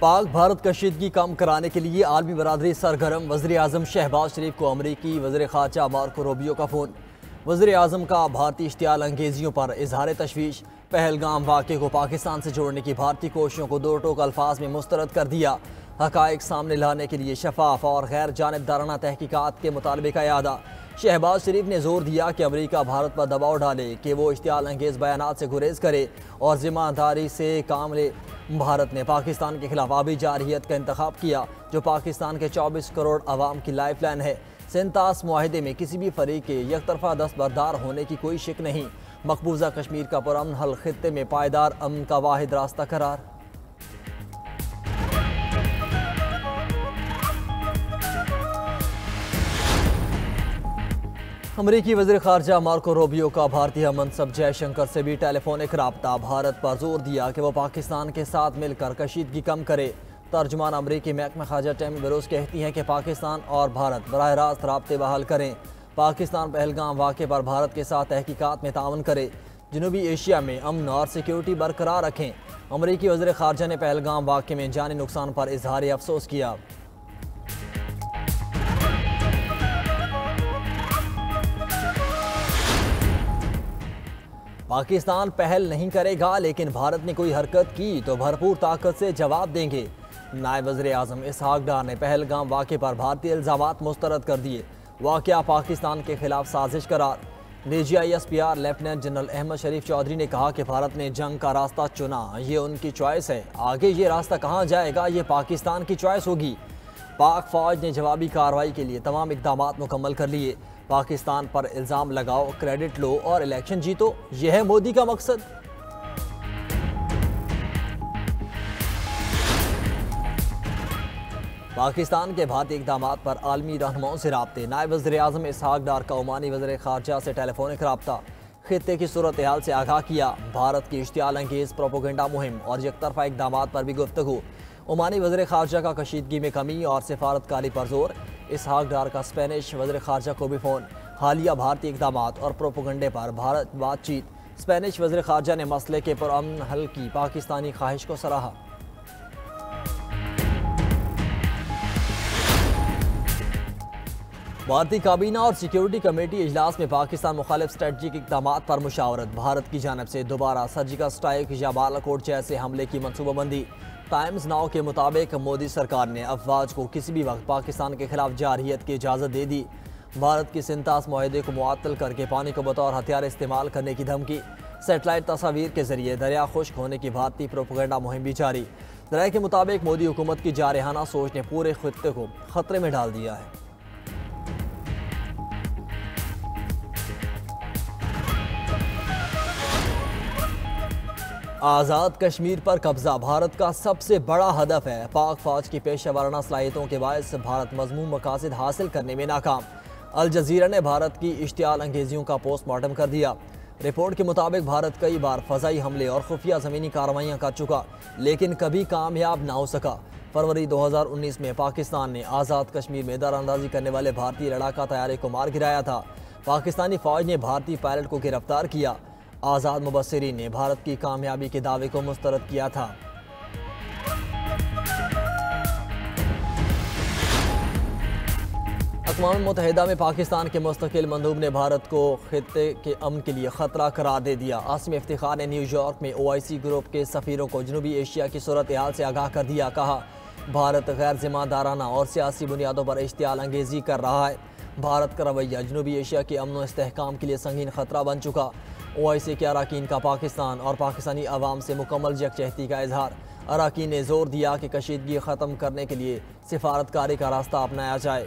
पाक भारत कशीदगी कम कराने के लिए आलमी बरादरी सरगर्म। वज़ीर आज़म शहबाज शरीफ को अमरीकी वज़ीर ख़ारजा मार्को रूबियो का फ़ोन। वज़ीर आज़म का भारतीय इश्तियाल अंगेजियों पर इजहार तशवीश। पहलगाम वाक़े को पाकिस्तान से जोड़ने की भारतीय कोशिशों को दो टोक अल्फाज में मुस्तरद कर दिया। हक़ाइक़ सामने लाने के लिए शफाफ और गैर जानिबदाराना तहकीकात के मुतालबे का यादा। शहबाज शरीफ ने जोर दिया कि अमरीका भारत पर दबाव डाले कि वो इश्तियाल अंगेज़ बयानात से गुरेज करे और ज़िम्मेदारी से काम ले। भारत ने पाकिस्तान के खिलाफ आबी जारहियत का इंतखाब किया, जो पाकिस्तान के 24 करोड़ अवाम की लाइफ लाइन है। सेंतास मुआहिदे में किसी भी फरीक के यकतरफा दस्तबरदार होने की कोई शिक नहीं। मकबूजा कश्मीर का पुरअमन हल खित्ते में पायदार अमन का वाहिद रास्ता करार। अमरीकी वज़ीर ख़ारजा मार्को रूबियो का भारतीय मनसब जयशंकर से भी टेलीफोनिक राब्ता। भारत पर जोर दिया कि वह पाकिस्तान के साथ मिलकर कशीदगी कम करे। तर्जुमान अमरीकी महकमा ख़ारजा टैमी बरोज़ कहती हैं कि पाकिस्तान और भारत बराह रास्त राब्ते बहाल करें। पाकिस्तान पहलगाम वाक़े पर भारत के साथ तहकीकात में ताउन करे। जनूबी एशिया में अमन और सिक्योरिटी बरकरार रखें। अमरीकी वज़ीर ख़ारजा ने पहलगाम वाक़े में जानी नुकसान पर इजहार अफसोस किया। पाकिस्तान पहल नहीं करेगा, लेकिन भारत ने कोई हरकत की तो भरपूर ताकत से जवाब देंगे। नायब वज़ीर आज़म इसहाक डार ने पहलगाम वाक़े पर भारतीय इल्ज़ामात मुस्तरद कर दिए। वाक़या पाकिस्तान के खिलाफ साजिश करार। DGISPR लेफ्टिनेंट जनरल अहमद शरीफ चौधरी ने कहा कि भारत ने जंग का रास्ता चुना, ये उनकी चॉइस है। आगे ये रास्ता कहाँ जाएगा, ये पाकिस्तान की चॉइस होगी। पाक फ़ौज ने जवाबी कार्रवाई के लिए तमाम इक़दामात मुकम्मल कर लिए। पाकिस्तान पर इल्ज़ाम लगाओ, क्रेडिट लो और इलेक्शन जीतो, यह है मोदी का मकसद। पाकिस्तान के भारतीय इक़दामात पर आलमी रहनुमाओं से राब्ते। नायब वज़ीर आज़म इसहाक डार का ओमानी वज़ीर ख़ारजा से टेलीफोनिक राब्ता। खित्ते की सूरत हाल से आगाह किया। भारत की इश्तियाल अंगेज़ प्रोपोगेंडा मुहिम और यकतरफा इक़दामात पर भी गुफ्तगू। ओमानी वज़ीर ख़ारजा का कशीदगी में कमी और सिफारतकारी पर जोर। इसहाक डार का स्पेनिश वज़ीर ख़ारजा को भी फ़ोन। हालिया भारतीय इक़दामात और प्रोपोगंडे पर भारत बातचीत। स्पेनिश वज़ीर ख़ारजा ने मसले के पुरअमन हल की पाकिस्तानी ख्वाहिश को सराहा। भारतीय काबीना और सिक्योरिटी कमेटी इजलास में पाकिस्तान मुखालिफ स्ट्रेटजिक इक़दामात पर मुशावरत। भारत की जानब से दोबारा सर्जिकल स्ट्राइक या बालाकोट जैसे हमले की मनसूबाबंदी। टाइम्स नाउ के मुताबिक मोदी सरकार ने अफवाज को किसी भी वक्त पाकिस्तान के खिलाफ जारहियत की इजाज़त दे दी। भारत की सेंतास मुआहदे को मुअत्तल करके पानी को बतौर हथियार इस्तेमाल करने की धमकी। सेटेलाइट तस्वीर के जरिए दरिया खुश्क होने की भारतीय प्रोपेगेंडा मुहिम भी जारी। दरिया के मुताबिक मोदी हुकूमत की जारहाना सोच ने पूरे खित्ते को खतरे में डाल दिया है। आज़ाद कश्मीर पर कब्जा भारत का सबसे बड़ा हदफ है। पाक फौज की पेशा वाराना सलाहियतों के बायस भारत मज़मूम मकासद हासिल करने में नाकाम। अल जज़ीरा ने भारत की इश्तियाल अंगेजियों का पोस्टमार्टम कर दिया। रिपोर्ट के मुताबिक भारत कई बार फ़ज़ाई हमले और खुफिया ज़मीनी कार्रवाइयाँ कर चुका, लेकिन कभी कामयाब ना हो सका। फरवरी 2019 में पाकिस्तान ने आज़ाद कश्मीर में दरअंदाजी करने वाले भारतीय लड़ाका तैयारे को मार गिराया था। पाकिस्तानी फ़ौज ने भारतीय पायलट को गिरफ्तार किया। आज़ाद मुबस्सिरीन ने भारत की कामयाबी के दावे को मुस्तरद किया था। अक़वाम मुत्तहिदा में पाकिस्तान के मुस्तकिल मंदूब ने भारत को खित्ते के अमन के लिए ख़तरा करार दे दिया। आसिम इफ्तिखार ने न्यूयॉर्क में OIC ग्रुप के सफ़ीरों को जनूबी एशिया की सूरत हाल से आगाह कर दिया। कहा, भारत गैर ज़िम्मेदाराना और सियासी बुनियादों पर इश्तियाल अंगेज़ी कर रहा है। भारत का रवैया जनूबी एशिया के अमन व इस्तेहकाम के लिए संगीन ख़तरा बन चुका। OIC के अरकान का पाकिस्तान और पाकिस्तानी अवाम से मुकम्मल यकजहती का इजहार। अरकान ने जोर दिया कि कशीदगी ख़त्म करने के लिए सिफारतकारी का रास्ता अपनाया जाए।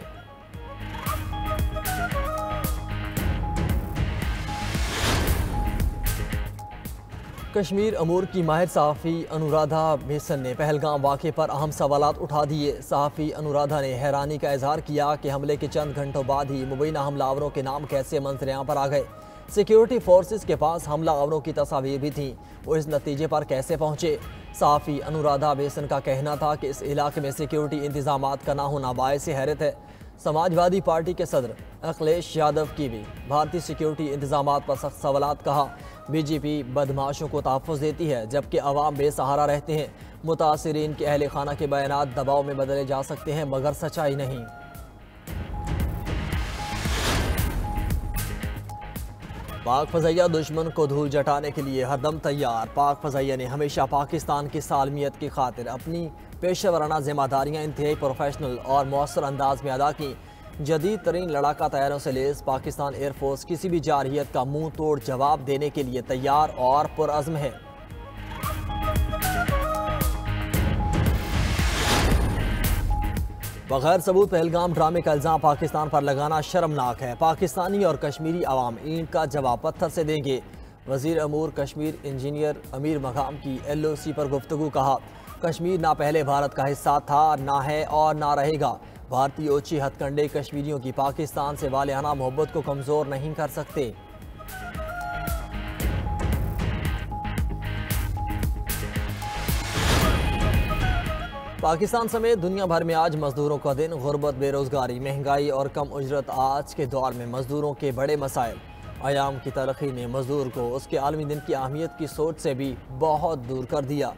कश्मीर अमूर की माहिर सहाफ़ी अनुराधा बेसन ने पहलगाम वाक़े पर अहम सवालात उठा दिए। सहाफ़ी अनुराधा ने हैरानी का इजहार किया कि हमले के चंद घंटों बाद ही मुबैना हमलावरों के नाम कैसे मंजर-ए-आम पर आ गए। सिक्योरिटी फोर्सेस के पास हमलावरों की तस्वीर भी थीं, वो इस नतीजे पर कैसे पहुँचे। सहाफ़ी अनुराधा बेसन का कहना था कि इस इलाके में सिक्योरिटी इंतजामात का ना होना बायस हैरत है। समाजवादी पार्टी के सदर अखिलेश यादव की भी भारतीय सिक्योरिटी इंतजामात पर सख्त सवालात। कहा, BJP बदमाशों को तहफ़्फ़ुज़ देती है जबकि अवाम बेसहारा रहते हैं। मुतासिरीन के अहल खाना के बयानात दबाव में बदले जा सकते हैं मगर सच्चाई नहीं। पाक फज़ाइया दुश्मन को धूल जटाने के लिए हरदम तैयार। पाक फज़ाइया ने हमेशा पाकिस्तान की सालमियत की खातिर अपनी पेशेवराना जिम्मेदारियाँ इंतहाई प्रोफेशनल और मौसर अंदाज में अदा की। जदीद तरीन लड़ाका तैयारों से लेस पाकिस्तान एयरफोर्स किसी भी जारहियत का मुंह तोड़ जवाब देने के लिए तैयार और पुरअज़्म है। बगैर सबूत पहलगाम ड्रामे का इल्ज़ाम पाकिस्तान पर लगाना शर्मनाक है। पाकिस्तानी और कश्मीरी अवाम ईंट का जवाब पत्थर से देंगे। वज़ीर अमूर कश्मीर इंजीनियर अमीर मकाम की LOC पर गुफ्तगू। कहा, कश्मीर ना पहले भारत का हिस्सा था, ना है और ना रहेगा। भारतीय ओछी हथकंडे कश्मीरियों की पाकिस्तान से वालियाना मोहब्बत को कमज़ोर नहीं कर सकते। पाकिस्तान समेत दुनिया भर में आज मजदूरों का दिन। गुर्बत, बेरोजगारी, महंगाई और कम उजरत आज के दौर में मजदूरों के बड़े मसाइल। आयाम की तरक्की ने मजदूर को उसके आलमी दिन की अहमियत की सोच से भी बहुत दूर कर दिया।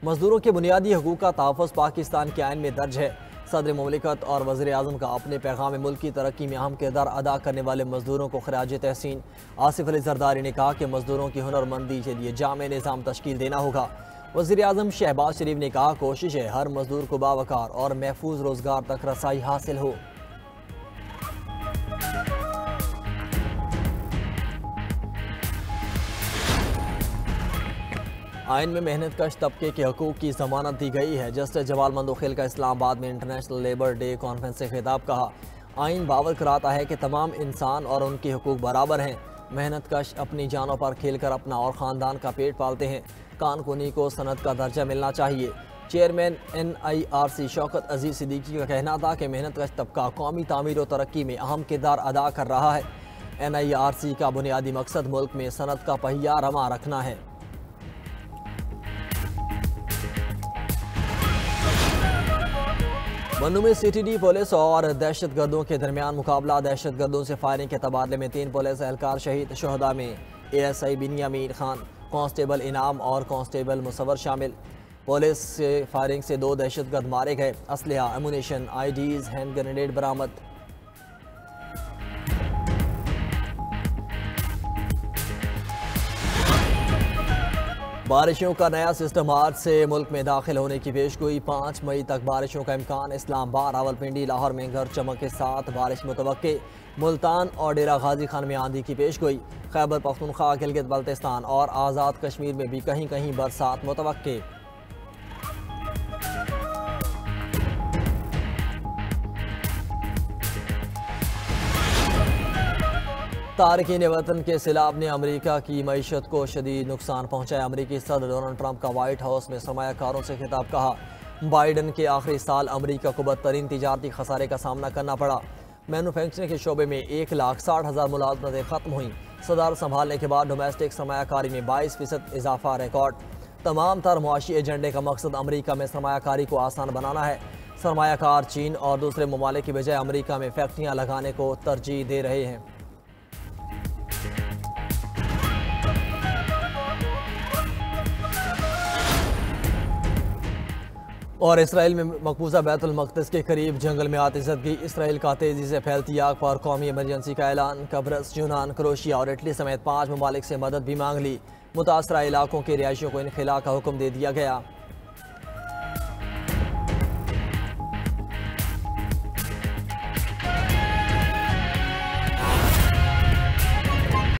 मजदूरों के बुनियादी हकूक़ का तहफ़्फ़ुज़ पाकिस्तान के आइन में दर्ज है। सदर मुमलिकत और वज़ीर आज़म का अपने पैगाम मुल्क की तरक्की में अहम किरदार अदा करने वाले मजदूरों को खराज तहसीन। आसिफ अली जरदारी ने कहा कि मजदूरों की हुनरमंदी के लिए जामे निज़ाम तश्कील देना होगा। वज़ीर आज़म शहबाज शरीफ ने कहा, कोशिश है हर मजदूर को बावकार और महफूज रोजगार तक रसाई हासिल हो। आइन में मेहनत कश तबके के हकूक़ की जमानत दी गई है। जस्टिस जवाल मंदोखिल का इस्लामाबाद में इंटरनेशनल लेबर डे कॉन्फ्रेंस से खिताब। कहा, आइन बावर कराता है कि तमाम इंसान और उनके हकूक़ बराबर हैं। मेहनत कश अपनी जानों पर खेल कर अपना और ख़ानदान का पेट पालते हैं। कानकुनी को सनद का दर्जा मिलना चाहिए। चेयरमैन NIRC शौकत अजीज़ सिद्दीकी का कहना था कि मेहनत कश तबका कौमी तामीर और तरक्की में अहम किरदार अदा कर रहा है। NIRC का बुनियादी मकसद मुल्क में सनद का पहिया रमा रखना है। मन्नू में CTD पुलिस और दहशत गर्दों के दरमियान मुकाबला। दहशत गर्दों से फायरिंग के तबादले में 3 पुलिस एहलकार शहीद। शहदा में ASI बिनियामीन खान, कांस्टेबल इनाम और कांस्टेबल मुसव्वर शामिल। पुलिस से फायरिंग से 2 दहशतगर्द मारे गए। असलहा, एमुनेशन, IDs, हैंड ग्रेनेड बरामद। बारिशों का नया सिस्टम आज से मुल्क में दाखिल होने की पेशगोई। 5 मई तक बारिशों का इम्कान। इस्लामाबाद, रावलपिंडी, लाहौर में गरज चमक के साथ बारिश मुतवक्के। मुल्तान और डेरा गाजी खान में आंधी की पेशगोई। खैबर पख्तूनख्वा, गिलगित बल्तिस्तान और आज़ाद कश्मीर में भी कहीं कहीं बरसात मुतवक्के। तारकीन वतन के सैलाब ने अमरीका की मईशत को शदीद नुकसान पहुँचाया। अमरीकी सदर डोनाल्ड ट्रंप का व्हाइट हाउस में सरमायाकारों से खिताब। कहा, बाइडन के आखिरी साल अमरीका को बदतरीन तिजारती खसारे का सामना करना पड़ा। मैन्युफैक्चरिंग के शोबे में 1,60,000 मुलाजमतें खत्म हुई। सदारत संभालने के बाद डोमेस्टिक सरमायाकारी में 22% इजाफा रिकॉर्ड। तमाम तर मुआशी एजेंडे का मकसद अमरीका में सरमायाकारी को आसान बनाना है। सरमायाकार चीन और दूसरे ममालिक की बजाय अमरीका में फैक्ट्रियाँ लगाने को तरजीह दे रहे हैं। और इसराइल में मकबूजा बैतुल मक़दिस के करीब जंगल में आतिशबाज़ी। इसराइल का तेज़ी से फैलती आग पर कौमी इमरजेंसी का ऐलान। कब्रस, यूनान, क्रोशिया और इटली समेत 5 ममालिक से मदद भी मांग ली। मुतासरा इलाकों के रिहायशियों को इनखला का हुक्म दे दिया गया।